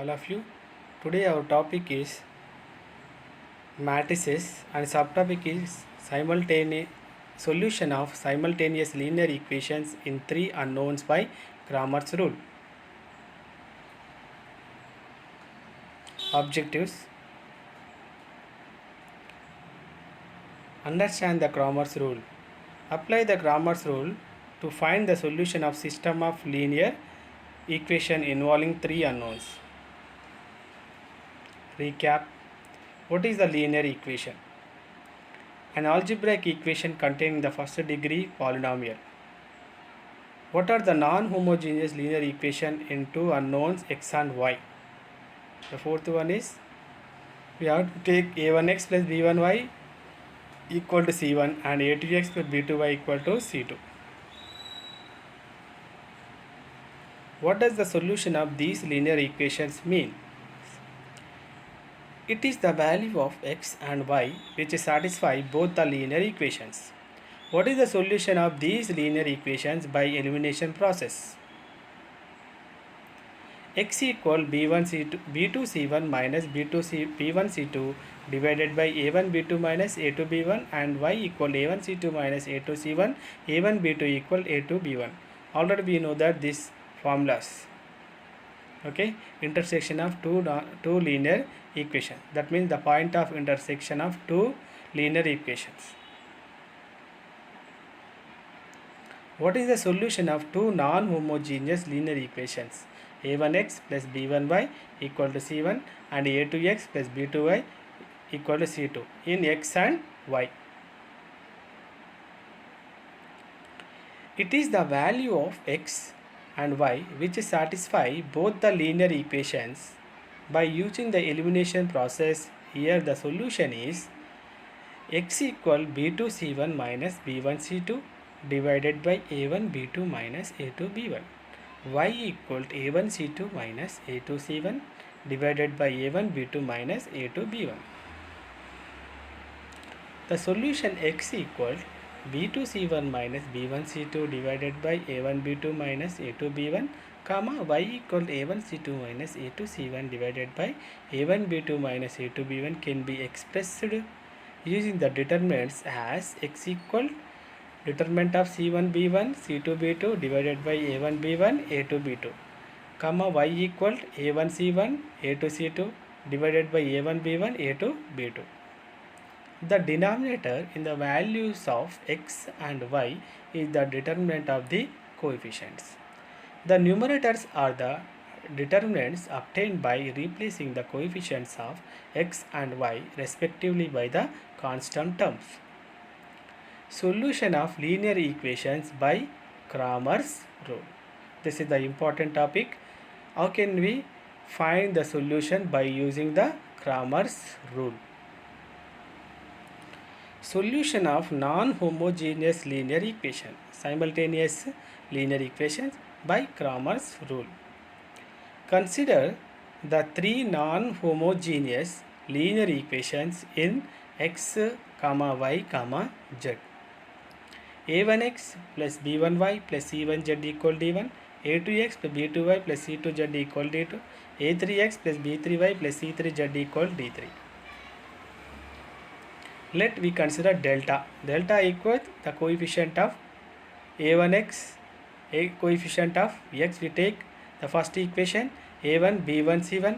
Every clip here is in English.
all of you. Today our topic is matrices and subtopic is simultaneous solution of simultaneous linear equations in three unknowns by Cramer's rule. Objectives: understand the Cramer's rule. Apply the Cramer's rule to find the solution of system of linear equation involving three unknowns. Recap: what is the linear equation? An algebraic equation containing the first degree polynomial. What are the non-homogeneous linear equation in two unknowns x and y? The fourth one is we have to take a1x plus b1y equal to c1 and a2x plus b2y equal to c2. What does the solution of these linear equations mean? It is the value of x and y which satisfy both the linear equations. What is the solution of these linear equations by elimination process? X equal b2 c1 minus b1 c2 divided by a1 b2 minus a2 b1 and y equal a1 c2 minus a2 c1 a1 b2 equal a2 b1. Already we know that these formulas. Okay, intersection of two linear equations. That means the point of intersection of two linear equations. What is the solution of two non-homogeneous linear equations? a1x plus b1y equal to c1 and a2x plus b2y equal to c2 in x and y. It is the value of x and y which satisfy both the linear equations. By using the elimination process, here the solution is x equal b2 c1 minus b1 c2 divided by a1 b2 minus a2 b1, y equal to a1 c2 minus a2 c1 divided by a1 b2 minus a2 b1. The solution x equal b2 c1 minus b1 c2 divided by a1 b2 minus a2 b1 comma y equal a1 c2 minus a2 c1 divided by a1 b2 minus a2 b1 can be expressed using the determinants as x equal determinant of c1 b1 c2 b2 divided by a1 b1 a2 b2 comma y equal a1 c1 a2 c2 divided by a1 b1 a2 b2. The denominator in the values of x and y is the determinant of the coefficients. The numerators are the determinants obtained by replacing the coefficients of x and y respectively by the constant terms. Solution of linear equations by Cramer's rule. This is the important topic. How can we find the solution by using the Cramer's rule? Solution of non-homogeneous linear equation, simultaneous linear equations by Cramer's rule. Consider the three non-homogeneous linear equations in x, y, z. a1x plus b1y plus c1z equal d1, a2x plus b2y plus c2z equal d2, a3x plus b3y plus c3z equal d3. Let we consider delta. Delta equals the coefficient of a1x, a coefficient of x. We take the first equation a1 b1 c1,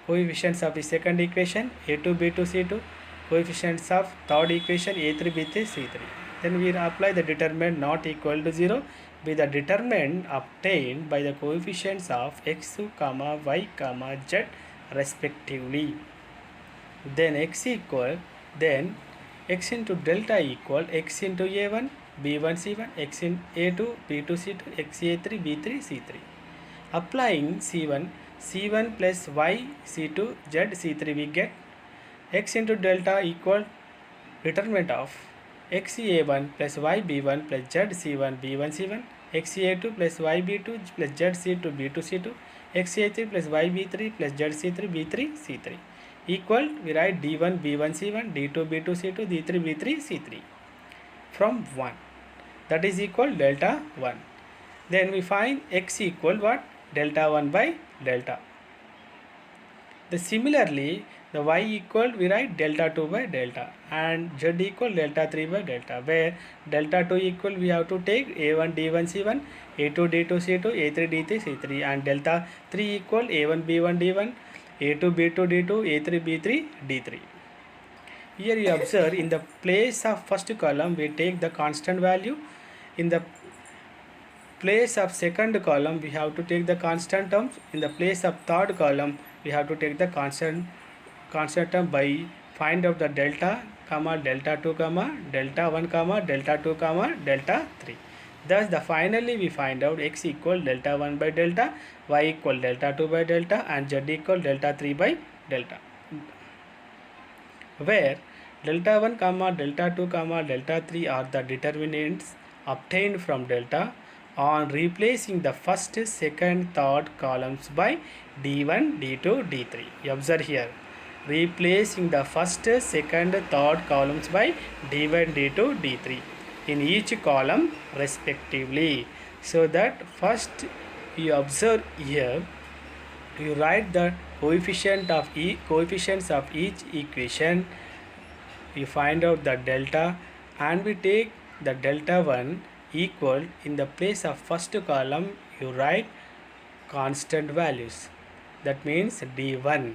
coefficients of the second equation a2 b2 c2, coefficients of third equation a3 b3 c3. Then we apply the determinant not equal to 0 with the determinant obtained by the coefficients of x, y, z respectively. Then x equal x into delta equal x into a1 b1 c1 x in a2 b2 c2 x a3 b3 c3. Applying c1 plus y c2 z c3 we get x into delta equal determinant of x a1 plus y b1 plus z c1 b1 c1 x a2 plus y b2 plus z c2 b2 c2 x a3 plus y b3 plus z c3 b3 c3 equal we write d1 b1 c1 d2 b2 c2 d3 b3 c3 from 1, that is equal delta 1. Then we find x equal what? Delta 1 by delta. Similarly, the y equal, we write delta 2 by delta, and z equal delta 3 by delta, where delta 2 equal, we have to take a1 d1 c1, a2 d2 c2, a3 d3 c3, and delta 3 equal a1 b1 d1, a2 b2 d2, a3 b3 d3. Here you observe, in the place of first column we take the constant value, in the place of second column we have to take the constant terms, in the place of third column we have to take the constant term by find out the delta comma delta 2 comma delta 1 comma delta 2 comma delta 3. Thus the finally we find out x equal delta 1 by delta, y equal delta 2 by delta, and z equal delta 3 by delta, where delta 1 comma delta 2 comma delta 3 are the determinants obtained from delta on replacing the first, second, third columns by d1, d2, d3. You observe here, replacing the first, second, third columns by d1, d2, d3 in each column respectively. So that first you observe here, you write the coefficients of each equation, you find out the delta, and we take the delta 1 equal, in the place of first column you write constant values, that means d1.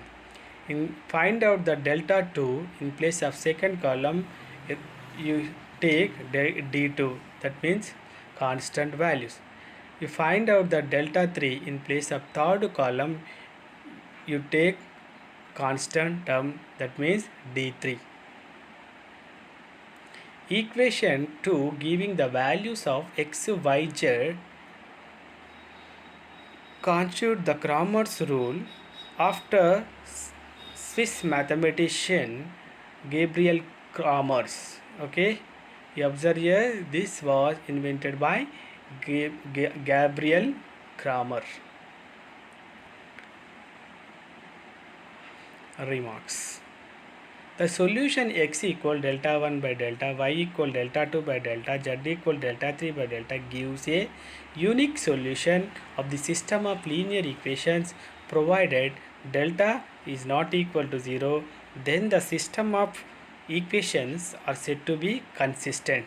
Find out the delta 2, in place of second column you take d2, that means constant values. You find out the delta 3, in place of third column you take constant term, that means d3. Equation 2 giving the values of x, y, z constitute the Cramer's rule after Swiss mathematician Gabriel Cramer's. Okay, you observe here, this was invented by Gabriel Cramer. Remarks. The solution x equal delta 1 by delta, y equal delta 2 by delta, z equal delta 3 by delta gives a unique solution of the system of linear equations provided delta is not equal to 0. Then the system of equations are said to be consistent.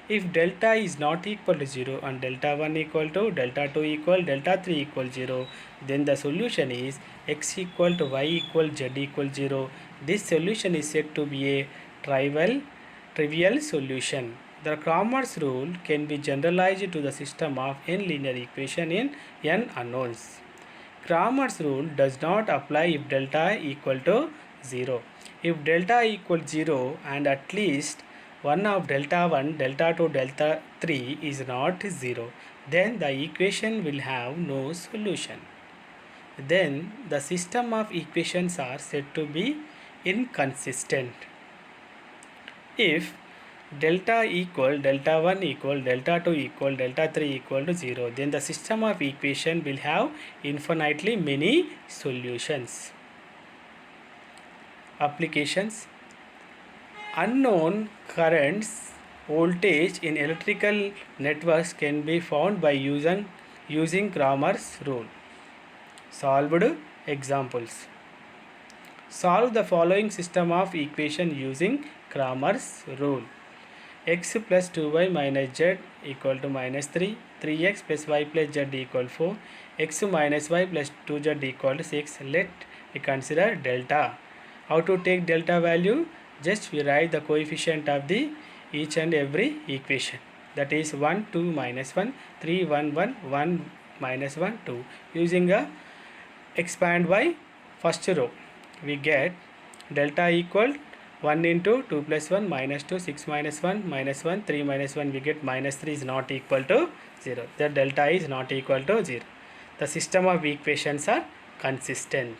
If delta is not equal to 0 and delta 1 equal to, delta 2 equal, delta 3 equal 0, then the solution is x equal to y equal z equal 0. This solution is said to be a trivial solution. The Cramer's rule can be generalized to the system of n linear equation in n unknowns. Cramer's rule does not apply if delta equal to 0. If delta equal 0 and at least one of delta 1, delta 2, delta 3 is not 0, then the equation will have no solution. Then the system of equations are said to be inconsistent. If delta equal, delta 1 equal, delta 2 equal, delta 3 equal to 0, then the system of equation will have infinitely many solutions. Applications. Unknown currents, voltage in electrical networks can be found by using Cramer's rule. Solved examples. Solve the following system of equation using Cramer's rule. X plus 2y minus z equal to minus 3, 3x plus y plus z equal 4, x minus y plus 2z equal to 6. Let me consider delta. How to take delta value? Just we write the coefficient of the each and every equation, that is 1, 2, minus 1, 3, 1, 1, 1, minus 1, 2. Using a expand by first row, we get delta equal 1 into 2 plus 1 minus 2, 6 minus 1 minus 1, 3 minus 1, we get minus 3 is not equal to 0. The delta is not equal to 0. The system of equations are consistent.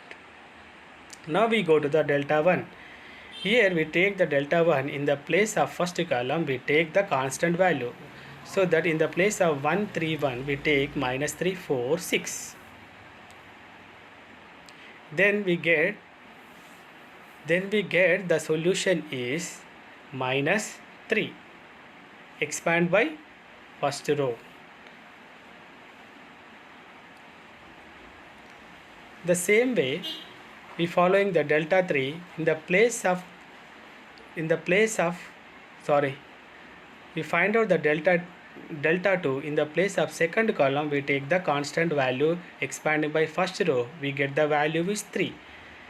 Now we go to the delta 1. Here we take the delta 1, in the place of first column we take the constant value. So that in the place of 1, 3, 1 we take minus 3, 4, 6. Then we get the solution is minus 3. Expand by first row. The same way, we following the delta 3 in the place of sorry we find out the delta 2 in the place of second column. We take the constant value expanding by first row, we get the value is 3.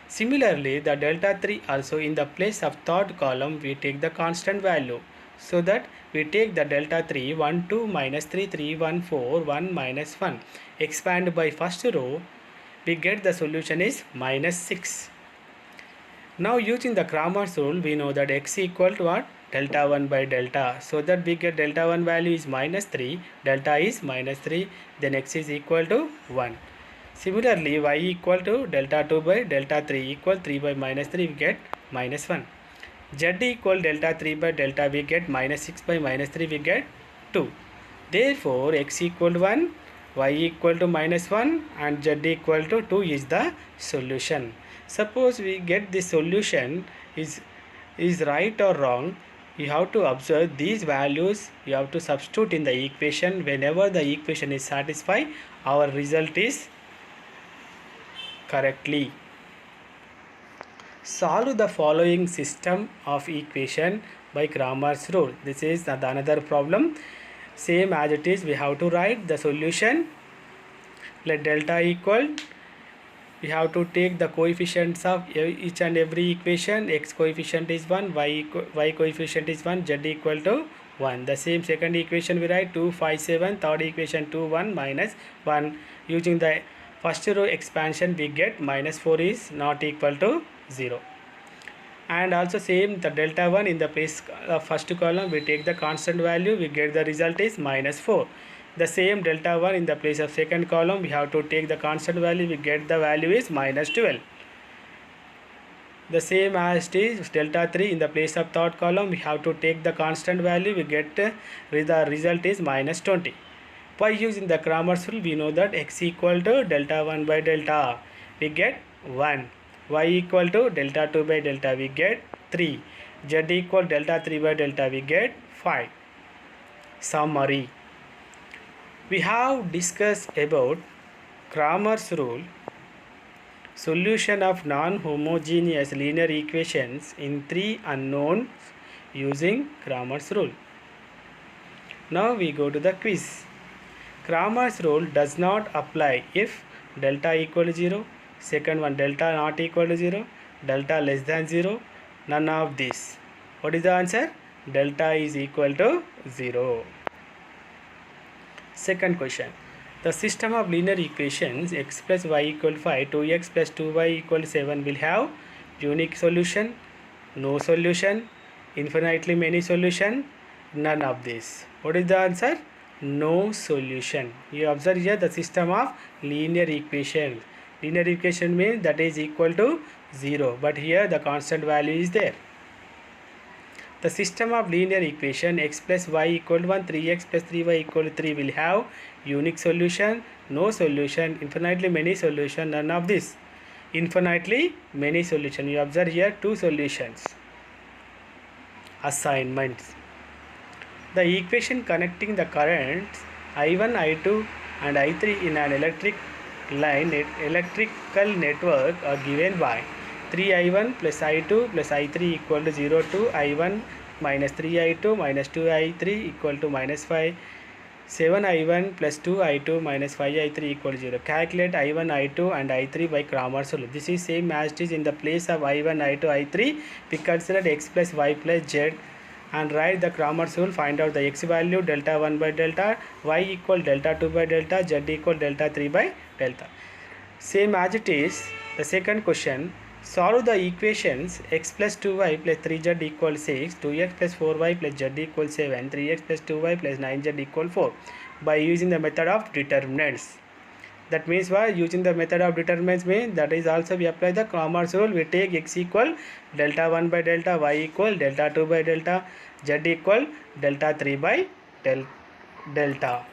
Similarly, the delta 3 also in the place of third column we take the constant value, so that we take the delta 3 1 2 minus 3 3 1 4 1 minus 1 expand by first row, we get the solution is minus 6. Now using the Cramer's rule, we know that x equal to what? Delta 1 by delta. So that we get delta 1 value is minus 3, delta is minus 3, then x is equal to 1. Similarly, y equal to delta 2 by delta 3 equal 3 by minus 3, we get minus 1. Z equal delta 3 by delta, we get minus 6 by minus 3, we get 2. Therefore, x equal to 1, y equal to minus 1 and z equal to 2 is the solution. Suppose we get the solution is right or wrong, you have to observe these values, you have to substitute in the equation. Whenever the equation is satisfied, our result is correctly. Solve the following system of equation by Cramer's rule. This is another problem. Same as it is, we have to write the solution. Let delta equal, we have to take the coefficients of each and every equation. X coefficient is 1, y coefficient is 1, z equal to 1. The same second equation we write 2 5 7, third equation 2 1 minus 1. Using the first row expansion we get minus 4 is not equal to 0. And also same the delta 1 in the place of first column we take the constant value, we get the result is minus 4. The same delta 1 in the place of second column we have to take the constant value, we get the value is minus 12. The same as it is delta 3 in the place of third column we have to take the constant value, we get the result is minus 20. By using the Cramer's rule, we know that x equal to delta 1 by delta, we get 1. Y equal to delta 2 by delta, we get 3. Z equal delta 3 by delta, we get 5. Summary. We have discussed about Cramer's rule, solution of non-homogeneous linear equations in 3 unknowns using Cramer's rule. Now we go to the quiz. Cramer's rule does not apply if delta equal to 0, second one delta not equal to 0, delta less than 0, none of this. What is the answer? Delta is equal to 0. Second question. The system of linear equations x plus y equal to 5, 2x plus 2y equal to 7 will have unique solution, no solution, infinitely many solution, none of this. What is the answer? No solution. You observe here the system of linear equation. Linear equation means that is equal to 0, but here the constant value is there. The system of linear equation x plus y equal to 1, 3x plus 3y equal to 3 will have unique solution, no solution, infinitely many solution, none of this. Infinitely many solution. You observe here two solutions. Assignments. The equation connecting the currents I1, I2 and I3 in an electrical network are given by 3I1 plus I2 plus I3 equal to 0 to I1 minus 3I2 minus 2I3 equal to minus 5, 7I1 plus 2I2 minus 5I3 equal to 0. Calculate I1, I2 and I3 by Cramer's rule. This is same as it is. In the place of I1, I2, I3 we consider x plus y plus z and write the Cramer's rule. Find out the x value delta 1 by delta, y equal delta 2 by delta, z equal delta 3 by delta. Same as it is. The second question. Solve the equations x plus 2y plus 3z equal 6, 2x plus 4y plus z equal 7, 3x plus 2y plus 9z equal 4 by using the method of determinants. That means by using the method of determinants means that is also we apply the Cramer's rule. We take x equal delta 1 by delta, y equal delta 2 by delta, z equal delta 3 by delta.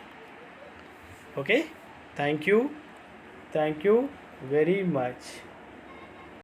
Okay. Thank you very much.